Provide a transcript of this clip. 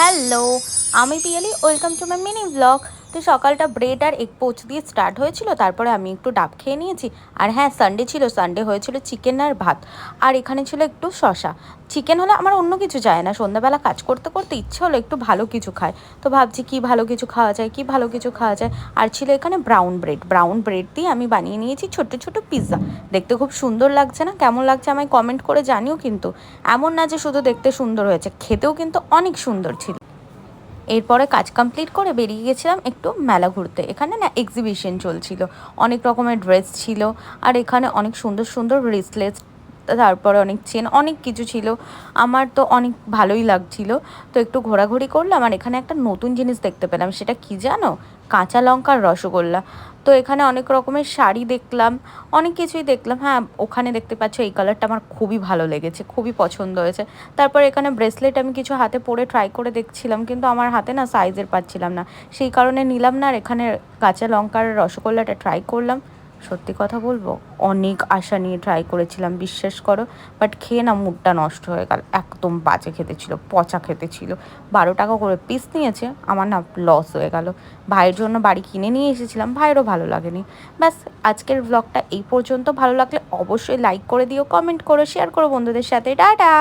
Hello, আমি Piyali. Welcome to my mini blog. তো সকালটা ব্রেড আর এগ পোচ দিয়ে স্টার্ট হয়েছিল, তারপরে আমি একটু ডাব খেয়ে নিয়েছি। আর হ্যাঁ, সানডে ছিল, সানডে হয়েছিল চিকেন আর ভাত। আর এখানে ছিল একটু শশা। চিকেন হলে আমার অন্য কিছু যায় না, সন্ধ্যাবেলা কাজ করতে করতে ইচ্ছে হলো একটু ভালো কিছু খায়। তো ভাবছি কি ভালো কিছু খাওয়া যায়, কি ভালো কিছু খাওয়া যায়। আর ছিল এখানে ব্রাউন ব্রেড দিয়ে আমি বানিয়ে নিয়েছি ছোট্ট ছোট পিৎজা। দেখতে খুব সুন্দর লাগছে না? কেমন লাগছে আমায় কমেন্ট করে জানিও কিন্তু। এমন না যে শুধু দেখতে সুন্দর হয়েছে, খেতেও কিন্তু অনেক সুন্দর ছিল। এরপরে কাজ কমপ্লিট করে বেরিয়ে গেছিলাম একটু মেলা ঘুরতে। এখানে না এক্সিবিশন চলছিল, অনেক রকমের ড্রেস ছিল। আর এখানে অনেক সুন্দর সুন্দর ব্রেসলেট, তারপরে অনেক চেন, অনেক কিছু ছিল। আমার তো অনেক ভালোই লাগছিল। তো একটু ঘোরাঘুরি করলাম, আর এখানে একটা নতুন জিনিস দেখতে পেলাম। সেটা কি জানো? কাঁচা লঙ্কার রসগোল্লা। তো এখানে অনেক রকমের শাড়ি দেখলাম, অনেক কিছুই দেখলাম। হ্যাঁ, ওখানে দেখতে পাচ্ছ এই কালারটা আমার খুবই ভালো লেগেছে, খুবই পছন্দ হয়েছে। তারপর এখানে ব্রেসলেট আমি কিছু হাতে পরে ট্রাই করে দেখছিলাম, কিন্তু আমার হাতে না সাইজের পাচ্ছিলাম না, সেই কারণে নিলাম না। আর এখানে কাঁচা লঙ্কার রসগোল্লাটা ট্রাই করলাম। সত্যি কথা বলবো, অনেক আশা নিয়ে ট্রাই করেছিলাম, বিশ্বাস করো। বাট খেয়ে না মুডটা নষ্ট হয়ে গেল, একদম বাজে খেতে ছিল, পচা খেতে ছিল। 12 টাকা করে পিস নিয়েছে, আমার না লস হয়ে গেল। ভাইয়ের জন্য বাড়ি কিনে নিয়ে এসেছিলাম, ভাইয়েরও ভালো লাগেনি। ব্যাস, আজকের ব্লগটা এই পর্যন্ত। ভালো লাগলে অবশ্যই লাইক করে দিও, কমেন্ট করো, শেয়ার করো বন্ধুদের সাথে। টাটা।